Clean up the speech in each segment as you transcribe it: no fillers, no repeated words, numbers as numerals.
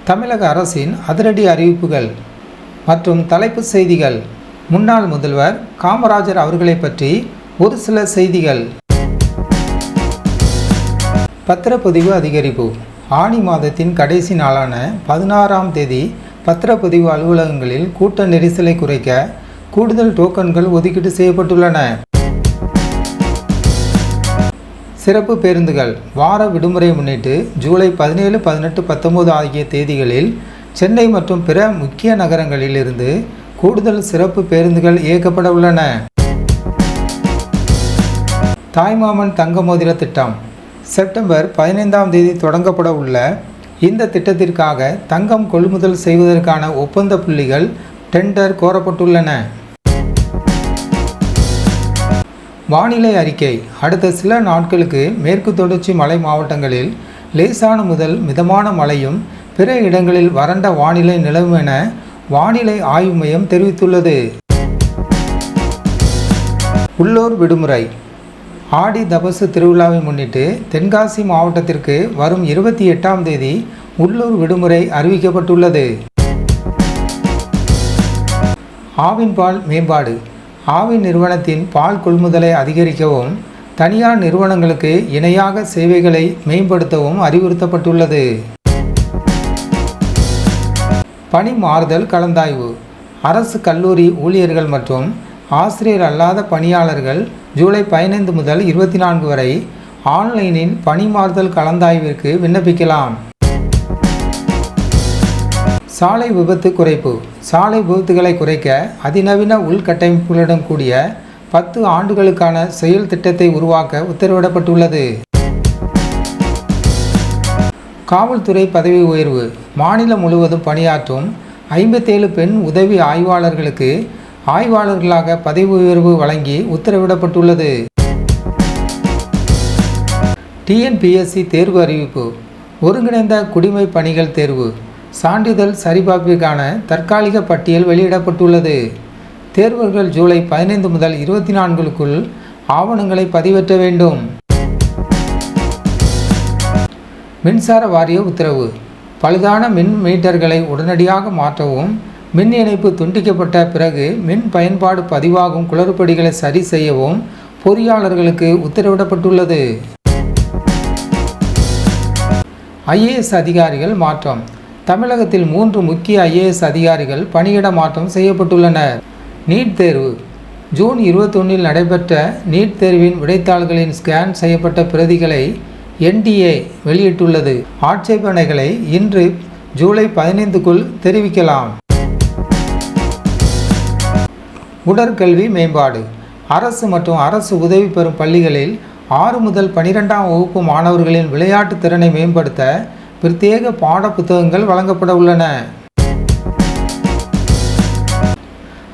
தமிழக அரசின் அதிரடி அறிவிப்புகள் மற்றும் தலைப்புச் செய்திகள். முன்னாள் முதல்வர் காமராஜர் அவர்களை பற்றி ஒரு சில செய்திகள். பத்திரப்பதிவு அதிகரிப்பு. ஆனி மாதத்தின் கடைசி நாளான 16ஆம் தேதி பத்திரப்பதிவு அலுவலகங்களில் கூட்ட நெரிசலை குறைக்க கூடுதல் டோக்கன்கள் ஒதுக்கீடு செய்யப்பட்டுள்ளன. சிறப்பு பேருந்துகள். வார விடுமுறை முன்னிட்டு ஜூலை 17, 18, 19 ஆகிய தேதிகளில் சென்னை மற்றும் பிற முக்கிய நகரங்களில் இருந்து கூடுதல் சிறப்பு பேருந்துகள் இயக்கப்பட உள்ளன. தாய்மாமன் தங்க மோதிர திட்டம். செப்டம்பர் 15ஆம் தேதி தொடங்கப்பட உள்ள இந்த திட்டத்திற்காக தங்கம் கொள்முதல் செய்வதற்கான ஒப்பந்த புள்ளிகள் டெண்டர் கோரப்பட்டுள்ளன. வானிலை அறிக்கை. அடுத்த சில நாட்களுக்கு மேற்கு தொடர்ச்சி மலை மாவட்டங்களில் லேசான முதல் மிதமான மழையும் பிற இடங்களில் வறண்ட வானிலை நிலவும் என வானிலை ஆய்வு மையம் தெரிவித்துள்ளது. உள்ளூர் விடுமுறை. ஆடி தபசு திருவிழாவை முன்னிட்டு தென்காசி மாவட்டத்திற்கு வரும் 28ஆம் தேதி உள்ளூர் விடுமுறை அறிவிக்கப்பட்டுள்ளது. ஆவின் பால் மேம்பாடு. ஆவின் நிறுவனத்தின் பால் கொள்முதலை அதிகரிக்கவும் தனியார் நிறுவனங்களுக்கு இணையாக சேவைகளை மேம்படுத்தவும் அறிவுறுத்தப்பட்டுள்ளது. பணி மாறுதல் கலந்தாய்வு. அரசு கல்லூரி ஊழியர்கள் மற்றும் ஆசிரியர் அல்லாத பணியாளர்கள் ஜூலை 15 முதல் 24 வரை ஆன்லைனில் பணி மாறுதல் கலந்தாய்விற்கு விண்ணப்பிக்கலாம். சாலை விபத்து குறைப்பு. சாலை விபத்துகளை குறைக்க அதிநவீன உள்கட்டமைப்புகளுடன் கூடிய 10 ஆண்டுகளுக்கான செயல் திட்டத்தை உருவாக்க உத்தரவிடப்பட்டுள்ளது. காவல்துறை பதவி உயர்வு. மாநிலம் முழுவதும் பணியாற்றும் 57 பெண் உதவி ஆய்வாளர்களுக்கு ஆய்வாளர்களாக பதவி உயர்வு வழங்கி உத்தரவிடப்பட்டுள்ளது. டிஎன்பிஎஸ்சி தேர்வு அறிவிப்பு. ஒருங்கிணைந்த குடிமை பணிகள் தேர்வு சான்றிதழ் சரிபார்ப்பிற்கான தற்காலிக பட்டியல் வெளியிடப்பட்டுள்ளது. தேர்வர்கள் ஜூலை 15 முதல் 24க்குள் ஆவணங்களை பதிவேற்ற வேண்டும். மின்சார வாரிய உத்தரவு. பழுதான மின் மீட்டர்களை உடனடியாக மாற்றவும், மின் இணைப்பு துண்டிக்கப்பட்ட பிறகு மின் பயன்பாடு பதிவாகும் குளறுபடிகளை சரி செய்யவும் பொறியாளர்களுக்கு உத்தரவிடப்பட்டுள்ளது. ஐஏஎஸ் அதிகாரிகள் மாற்றம். தமிழகத்தில் 3 முக்கிய ஐஏஎஸ் அதிகாரிகள் பணியிட மாற்றம் செய்யப்பட்டுள்ளனர். நீட் தேர்வு. ஜூன் 21இல் நடைபெற்ற நீட் தேர்வின் விடைத்தாள்களின் ஸ்கேன் செய்யப்பட்ட பிரதிகளை என்டிஏ வெளியிட்டுள்ளது. ஆட்சேபனைகளை இன்று ஜூலை 15க்குள் தெரிவிக்கலாம். உடற்கல்வி மேம்பாடு. அரசு மற்றும் அரசு உதவி பெறும் பள்ளிகளில் 6 முதல் 12ஆம் வகுப்பு மாணவர்களின் விளையாட்டு திறனை மேம்படுத்த பிரத்யேக பாட புத்தகங்கள் வழங்கப்பட உள்ளன.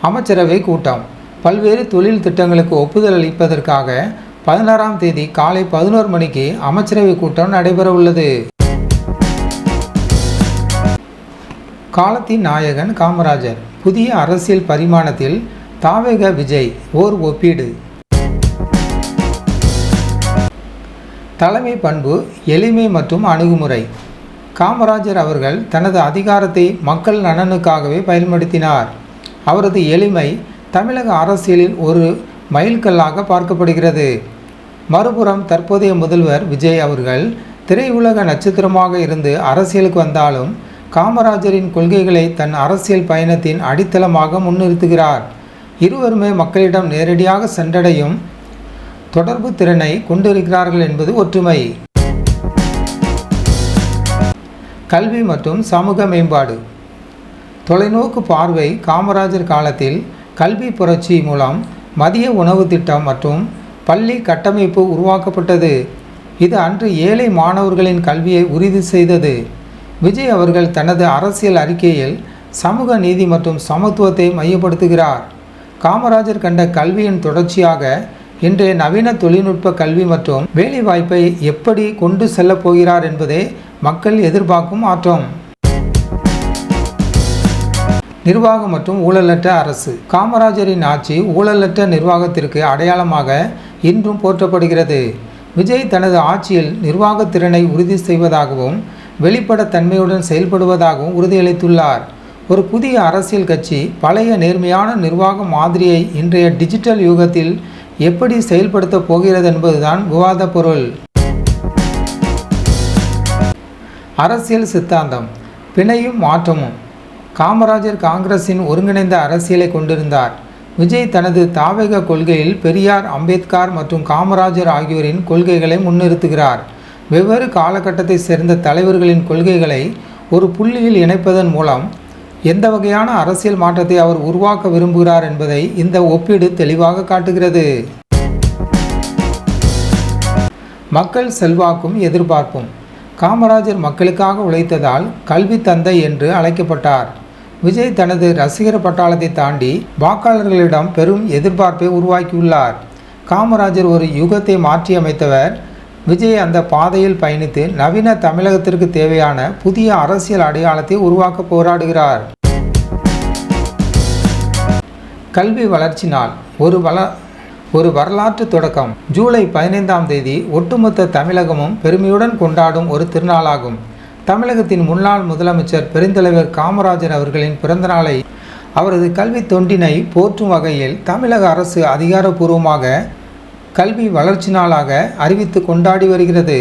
அமைச்சரவை கூட்டம். பல்வேறு தொழில் திட்டங்களுக்கு ஒப்புதல் அளிப்பதற்காக 16ஆம் தேதி காலை 11 மணிக்கு அமைச்சரவை கூட்டம் நடைபெற உள்ளது. காலத்தின் நாயகன் காமராஜர். புதிய அரசியல் பரிமாணத்தில் தாவேக விஜய் ஓர் ஒப்பீடு. தலைமை பண்பு, எளிமை மற்றும் அணுகுமுறை. காமராஜர் அவர்கள் தனது அதிகாரத்தை மக்கள் நலனுக்காகவே பயன்படுத்தினார். அவரது எளிமை தமிழக அரசியலில் ஒரு மைல்கல்லாக பார்க்கப்படுகிறது. மறுபுறம் தற்போதைய முதல்வர் விஜய் அவர்கள் திரையுலக நட்சத்திரமாக இருந்து அரசியலுக்கு வந்தாலும் காமராஜரின் கொள்கைகளை தன் அரசியல் பயணத்தின் அடித்தளமாக முன்னிறுத்துகிறார். இருவருமே மக்களிடம் நேரடியாக சென்றடையும் தொடர்பு திறனை கொண்டிருக்கிறார்கள் என்பது ஒற்றுமை. கல்வி மற்றும் சமூக மேம்பாடு. தொலைநோக்கு பார்வை. காமராஜர் காலத்தில் கல்வி புரட்சி மூலம் மதிய உணவு திட்டம் மற்றும் பள்ளி கட்டமைப்பு உருவாக்கப்பட்டது. இது அன்று ஏழை மாணவர்களின் கல்வியை உறுதி செய்தது. விஜய் அவர்கள் தனது அரசியல் அறிக்கையில் சமூக நீதி மற்றும் சமத்துவத்தை மையப்படுத்துகிறார். காமராஜர் கண்ட கல்வியின் தொடர்ச்சியாக இன்றைய நவீன தொழில்நுட்ப கல்வி மற்றும் வேலைவாய்ப்பை எப்படி கொண்டு செல்லப் போகிறார் என்பதே மக்கள் எதிர்பார்க்கும் மாற்றம். நிர்வாகம் மற்றும் ஊழலற்ற அரசு. காமராஜரின் ஆட்சி ஊழலற்ற நிர்வாகத்திற்கு அடையாளமாக இன்றும் போற்றப்படுகிறது. விஜய் தனது ஆட்சியில் நிர்வாகத்திறனை உறுதி செய்வதாகவும் வெளிப்படைத்தன்மையுடன் செயல்படுவதாகவும் உறுதியளித்துள்ளார். ஒரு புதிய அரசியல் கட்சி பழைய நேர்மையான நிர்வாக மாதிரியை இன்றைய டிஜிட்டல் யுகத்தில் எப்படி செயல்படுத்தப் போகிறது என்பதுதான் விவாத பொருள். அரசியல் சித்தாந்தம். பிணையும் மாற்றமும். காமராஜர் காங்கிரசின் ஒருங்கிணைந்த அரசியலை கொண்டிருந்தார். விஜய் தனது தாவேக கொள்கையில் பெரியார், அம்பேத்கர் மற்றும் காமராஜர் ஆகியோரின் கொள்கைகளை முன்னிறுத்துகிறார். வெவ்வேறு காலகட்டத்தை சேர்ந்த தலைவர்களின் கொள்கைகளை ஒரு புள்ளியில் இணைப்பதன் மூலம் எந்த வகையான அரசியல் மாற்றத்தை அவர் உருவாக்க விரும்புகிறார் என்பதை இந்த ஒப்பீடு தெளிவாக காட்டுகிறது. மக்கள் செல்வாக்கும் எதிர்பார்ப்பும். காமராஜர் மக்களுக்காக உழைத்ததால் கல்வி தந்தை என்று அழைக்கப்பட்டார். விஜய் தனது ரசிகர் பட்டாளத்தை தாண்டி வாக்காளர்களிடம் பெரும் எதிர்பார்ப்பை உருவாக்கியுள்ளார். காமராஜர் ஒரு யுகத்தை மாற்றியமைத்தவர். விஜய் அந்த பாதையில் பயணித்து நவீன தமிழகத்திற்கு தேவையான புதிய அரசியல் அடையாளத்தை உருவாக்க போராடுகிறார். கல்வி வளர்ச்சி நாள். ஒரு வரலாற்று தொடக்கம். ஜூலை 15ஆம் தேதி ஒட்டுமொத்த தமிழகமும் பெருமையுடன் கொண்டாடும் ஒரு திருநாளாகும். தமிழகத்தின் முன்னாள் முதலமைச்சர் பெருந்தலைவர் காமராஜர் அவர்களின் பிறந்தநாளை அவரது கல்வி தொண்டினை போற்றும் வகையில் தமிழக அரசு அதிகாரப்பூர்வமாக கல்வி வளர்ச்சி நாளாக அறிவித்து கொண்டாடி வருகிறது.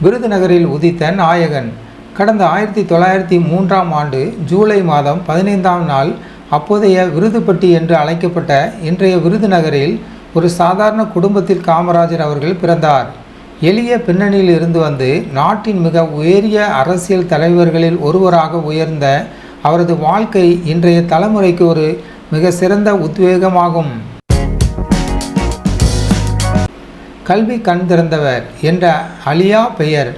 விருதுநகரில் உதித்த நாயகன். கடந்த 1903ஆம் ஆண்டு ஜூலை மாதம் 15ஆம் நாள் அப்போதைய விருதுப்பட்டி என்று அழைக்கப்பட்ட இன்றைய விருதுநகரில் ஒரு சாதாரண குடும்பத்தில் காமராஜர் அவர்கள் பிறந்தார். எளிய பின்னணியில் இருந்து வந்து நாட்டின் மிக உயரிய அரசியல் தலைவர்களில் ஒருவராக உயர்ந்த அவரது வாழ்க்கை இன்றைய தலைமுறைக்கு ஒரு மிக சிறந்த உத்வேகமாகும். கல்வி கண் திறந்தவர் என்ற அழியா பெயர்.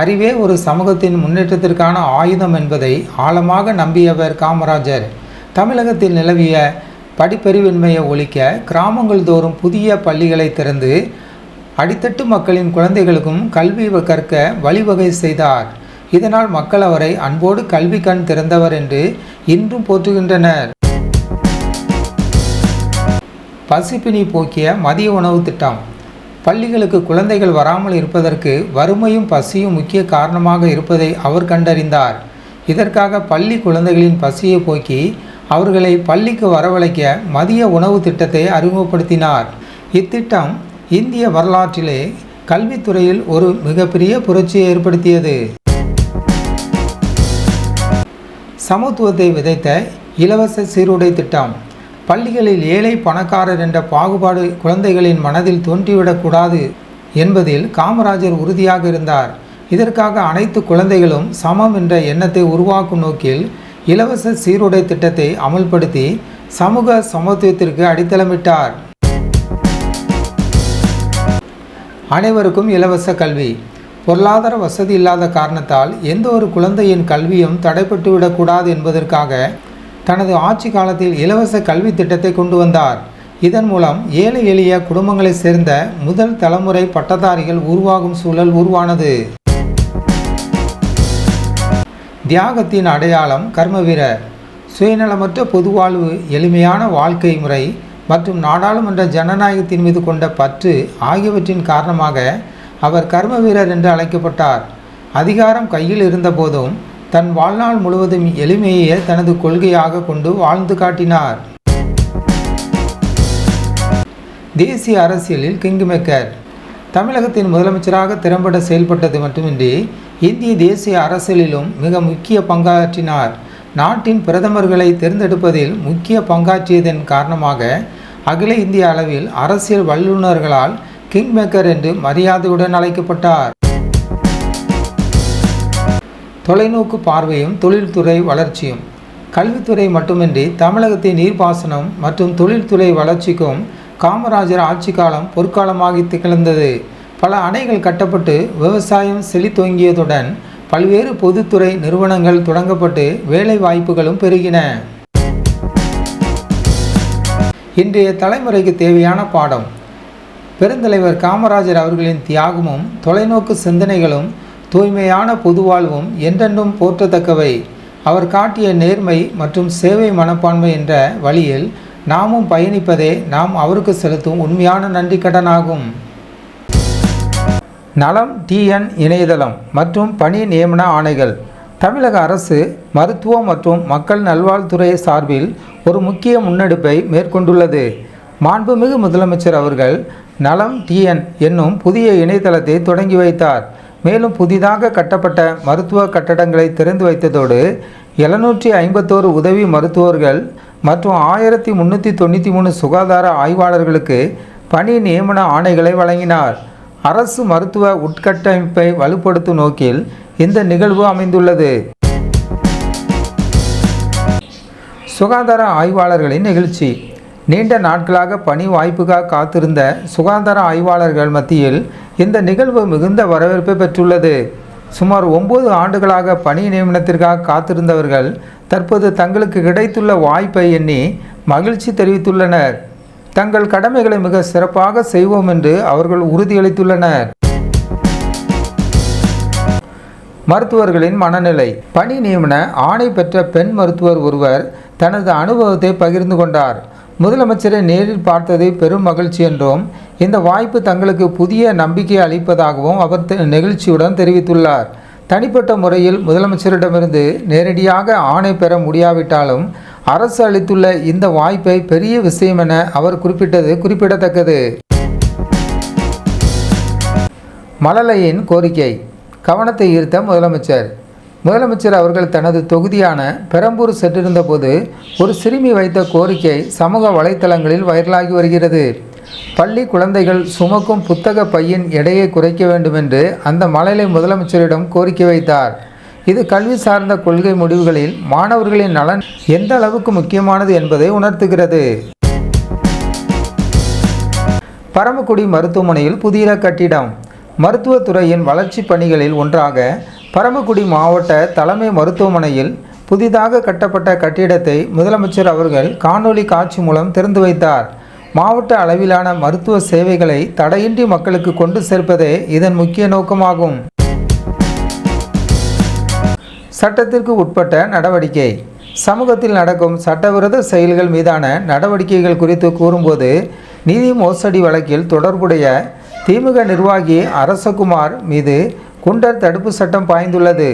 அறிவே ஒரு சமூகத்தின் முன்னேற்றத்திற்கான ஆயுதம் என்பதை ஆழமாக நம்பியவர் காமராஜர். தமிழகத்தில் நிலவிய படிப்பறிவின்மையை ஒழிக்க கிராமங்கள் தோறும் புதிய பள்ளிகளை திறந்து அடித்தட்டு மக்களின் குழந்தைகளுக்கும் கல்வி கற்க வழிவகை செய்தார். இதனால் மக்கள் அவரை அன்போடு கல்வி கண் திறந்தவர் என்று இன்றும் போற்றுகின்றனர். பசிப்பினி போக்கிய மதிய உணவு திட்டம். பள்ளிகளுக்கு குழந்தைகள் வராமல் இருப்பதற்கு வறுமையும் பசியும் முக்கிய காரணமாக இருப்பதை அவர் கண்டறிந்தார். இதற்காக பள்ளி குழந்தைகளின் பசியை போக்கி அவர்களை பள்ளிக்கு வரவழைக்க மதிய உணவு திட்டத்தை அறிமுகப்படுத்தினார். இத்திட்டம் இந்திய வரலாற்றிலே கல்வித்துறையில் ஒரு மிகப்பெரிய புரட்சியை ஏற்படுத்தியது. சமத்துவத்தை விதைத்த இலவச சீருடை திட்டம். பள்ளிகளில் ஏழை பணக்காரர் என்ற பாகுபாடு குழந்தைகளின் மனதில் தோன்றிவிடக்கூடாது என்பதில் காமராஜர் உறுதியாக இருந்தார். இதற்காக அனைத்து குழந்தைகளும் சமம் என்ற எண்ணத்தை உருவாக்கும் நோக்கில் இலவச சீருடை திட்டத்தை அமல்படுத்தி சமூக சமத்துவத்திற்கு அடித்தளமிட்டார். அனைவருக்கும் இலவச கல்வி. பொருளாதார வசதி இல்லாத காரணத்தால் எந்த ஒரு குழந்தையின் கல்வியும் தடைப்பட்டுவிடக்கூடாது என்பதற்காக தனது ஆட்சி காலத்தில் இலவச கல்வி திட்டத்தை கொண்டு வந்தார். இதன் மூலம் ஏழை எளிய குடும்பங்களைச் சேர்ந்த முதல் தலைமுறை பட்டதாரிகள் உருவாகும் சூழல் உருவானது. தியாகத்தின் அடையாளம் கர்மவீரர். சுயநலமற்ற பொதுவாழ்வு, எளிமையான வாழ்க்கை முறை மற்றும் நாடாளுமன்ற ஜனநாயகத்தின் மீது கொண்ட பற்று ஆகியவற்றின் காரணமாக அவர் கர்மவீரர் என்று அழைக்கப்பட்டார். அதிகாரம் கையில் இருந்தபோதும் தன் வாழ்நாள் முழுவதும் எளிமையே தனது கொள்கையாக கொண்டு வாழ்ந்து காட்டினார். தேசிய அரசியலில் கிங்மேக்கர். தமிழகத்தின் முதலமைச்சராக திறம்பட செயல்பட்டது மட்டுமின்றி இந்திய தேசிய அரசியலிலும் மிக முக்கிய பங்காற்றினார். நாட்டின் பிரதமர்களை தேர்ந்தெடுப்பதில் முக்கிய பங்காற்றியதன் காரணமாக அகில இந்திய அளவில் அரசியல் வல்லுநர்களால் கிங்மேக்கர் என்று மரியாதையுடன் அழைக்கப்பட்டார். தொலைநோக்கு பார்வையும் தொழில்துறை வளர்ச்சியும். கல்வித்துறை மட்டுமின்றி தமிழகத்தின் நீர்ப்பாசனம் மற்றும் தொழில்துறை வளர்ச்சிக்கும் காமராஜர் ஆட்சி காலம் பொற்காலமாக திகழ்ந்தது. பல அணைகள் கட்டப்பட்டு விவசாயம் செழித்தோங்கியதுடன் பல்வேறு பொதுத்துறை நிறுவனங்கள் தொடங்கப்பட்டு வேலை வாய்ப்புகளும் பெருகின. இன்றைய தலைமுறைக்கு தேவையான பாடம். பெருந்தலைவர் காமராஜர் அவர்களின் தியாகமும் தொலைநோக்கு சிந்தனைகளும் தூய்மையான பொதுவாழ்வும் என்றென்றும் போற்றத்தக்கவை. அவர் காட்டிய நேர்மை மற்றும் சேவை மனப்பான்மை என்ற வழியில் நாமும் பயணிப்பதே நாம் அவருக்கு செலுத்தும் உண்மையான நன்றி கடனாகும். நலம் டிஎன் இணையதளம் மற்றும் பணி நியமன ஆணைகள். தமிழக அரசு மருத்துவம் மற்றும் மக்கள் நல்வாழ்வுத்துறை சார்பில் ஒரு முக்கிய முன்னெடுப்பை மேற்கொண்டுள்ளது. மாண்புமிகு முதலமைச்சர் அவர்கள் நலம் டிஎன் என்னும் புதிய இணையதளத்தை தொடங்கி வைத்தார். மேலும் புதிதாக கட்டப்பட்ட மருத்துவ கட்டடங்களை திறந்து வைத்ததோடு 751 உதவி மருத்துவர்கள் மற்றும் 1393 சுகாதார ஆய்வாளர்களுக்கு பணி நியமன ஆணைகளை வழங்கினார். அரசு மருத்துவ உட்கட்டமைப்பை வலுப்படுத்தும் நோக்கில் இந்த நிகழ்வு அமைந்துள்ளது. சுகாதார ஆய்வாளர்களின் நிகழ்ச்சி. நீண்ட நாட்களாக பணி வாய்ப்புக்காக காத்திருந்த சுகாதார ஆய்வாளர்கள் மத்தியில் இந்த நிகழ்வு மிகுந்த வரவேற்பை பெற்றுள்ளது. சுமார் 9 ஆண்டுகளாக பணி நியமனத்திற்காக காத்திருந்தவர்கள் தற்போது தங்களுக்கு கிடைத்துள்ள வாய்ப்பை எண்ணி மகிழ்ச்சி தெரிவித்துள்ளனர். தங்கள் கடமைகளை மிக சிறப்பாக செய்வோம் என்று அவர்கள் உறுதியளித்துள்ளனர். மருத்துவர்களின் மனநிலை. பணி நியமன ஆணை பெற்ற பெண் மருத்துவர் ஒருவர் தனது அனுபவத்தை பகிர்ந்து கொண்டார். முதலமைச்சரை நேரில் பார்த்தது பெரும் மகிழ்ச்சி என்றும் இந்த வாய்ப்பு தங்களுக்கு புதிய நம்பிக்கை அளிப்பதாகவும் அவர் நெகிழ்ச்சியுடன் தெரிவித்துள்ளார். தனிப்பட்ட முறையில் முதலமைச்சரிடமிருந்து நேரடியாக ஆணை பெற முடியாவிட்டாலும் அரசு அளித்துள்ள இந்த வாய்ப்பை பெரிய விஷயம் என அவர் குறிப்பிட்டது குறிப்பிடத்தக்கது. மழலையின் கோரிக்கை. கவனத்தை ஈர்த்த முதலமைச்சர் அவர்கள் தனது தொகுதியான பெரம்பூர் சென்றிருந்த போது ஒரு சிறுமி வைத்த கோரிக்கை சமூக வலைத்தளங்களில் வைரலாகி வருகிறது. பள்ளி குழந்தைகள் சுமக்கும் புத்தக பையின் எடையை குறைக்க வேண்டும் என்று அந்த மழலை முதலமைச்சரிடம் கோரிக்கை வைத்தார். இது கல்வி சார்ந்த கொள்கை முடிவுகளில் மாணவர்களின் நலன் எந்த அளவுக்கு முக்கியமானது என்பதை உணர்த்துகிறது. பரமக்குடி மருத்துவமனையில் புதிய கட்டிடம். மருத்துவத்துறையின் வளர்ச்சி பணிகளில் ஒன்றாக பரமக்குடி மாவட்ட தலைமை மருத்துவமனையில் புதிதாக கட்டப்பட்ட கட்டிடத்தை முதலமைச்சர் அவர்கள் காணொலி காட்சி மூலம் திறந்து வைத்தார். மாவட்ட அளவிலான மருத்துவ சேவைகளை தடையின்றி மக்களுக்கு கொண்டு சேர்ப்பதே இதன் முக்கிய நோக்கமாகும். சட்டத்திற்கு உட்பட்ட நடவடிக்கை. சமூகத்தில் நடக்கும் சட்டவிரோத செயல்கள் மீதான நடவடிக்கைகள் குறித்து கூறும்போது நிதி மோசடி வழக்கில் தொடர்புடைய திமுக நிர்வாகி அரசகுமார் மீது குண்டர் தடுப்பு சட்டம் பாய்ந்துள்ளது.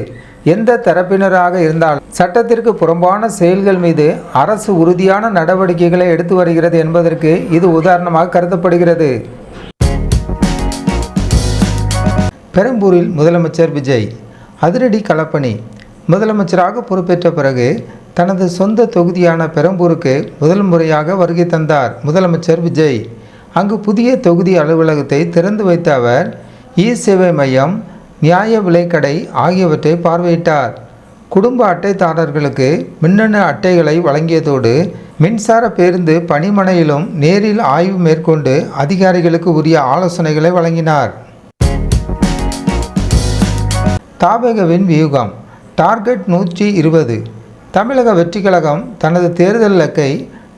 எந்த தரப்பினராக இருந்தாலும் சட்டத்திற்கு புறம்பான செயல்கள் மீது அரசு உறுதியான நடவடிக்கைகளை எடுத்து வருகிறது என்பதற்கு இது உதாரணமாக கருதப்படுகிறது. பெரம்பூரில் முதலமைச்சர் விஜய் அதிரடி களப்பணி. முதலமைச்சராக பொறுப்பேற்ற பிறகு தனது சொந்த தொகுதியான பெரம்பூருக்கு முதல் முறையாக வருகை தந்தார் முதலமைச்சர் விஜய். அங்கு புதிய தொகுதி அலுவலகத்தை திறந்து வைத்த அவர் இ-சேவை மையம், நியாய விலைக்கடை ஆகியவற்றை பார்வையிட்டார். குடும்ப அட்டைதாரர்களுக்கு மின்னணு அட்டைகளை வழங்கியதோடு மின்சார பேருந்து பணிமனையிலும் நேரில் ஆய்வு மேற்கொண்டு அதிகாரிகளுக்கு உரிய ஆலோசனைகளை வழங்கினார். தாவேகவின் வியூகம். டார்கெட் 120. தமிழக வெற்றிக் கழகம் தனது தேர்தல் இலக்கை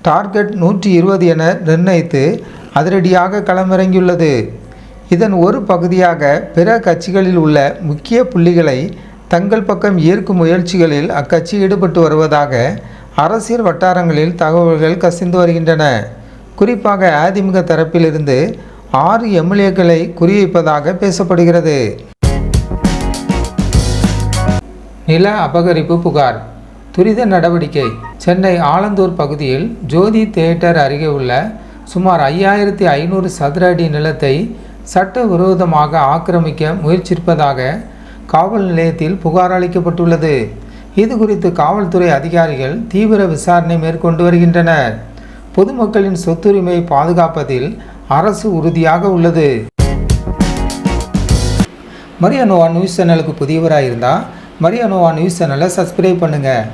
டார்கெட் 120 என நிர்ணயித்து அதிரடியாக களமிறங்கியுள்ளது. இதன் ஒரு பகுதியாக பிற கட்சிகளில் உள்ள முக்கிய புள்ளிகளை தங்கள் பக்கம் ஈர்க்கும் முயற்சிகளில் அக்கட்சி ஈடுபட்டு வருவதாக அரசியல் வட்டாரங்களில் தகவல்கள் கசிந்து வருகின்றன. குறிப்பாக அதிமுக தரப்பிலிருந்து 6 எம்எல்ஏக்களை குறிவைப்பதாக பேசப்படுகிறது. நில அபகரிப்பு புகார். துரித நடவடிக்கை. சென்னை ஆலந்தூர் பகுதியில் ஜோதி தியேட்டர் அருகே உள்ள சுமார் 5500 சதுர அடி நிலத்தை சட்டவிரோதமாக ஆக்கிரமிக்க முயற்சிப்பதாக காவல் நிலையத்தில் புகார் அளிக்கப்பட்டுள்ளது. இது குறித்து காவல்துறை அதிகாரிகள் தீவிர விசாரணை மேற்கொண்டு வருகின்றனர். பொதுமக்களின் சொத்துரிமையை பாதுகாப்பதில் அரசு உறுதியாக உள்ளது. மரியா நோவா நியூஸ் சேனலுக்கு புதியவராக இருந்தால் மரியா நோவா நியூஸ் சேனலை சப்ஸ்கிரைப் பண்ணுங்கள்.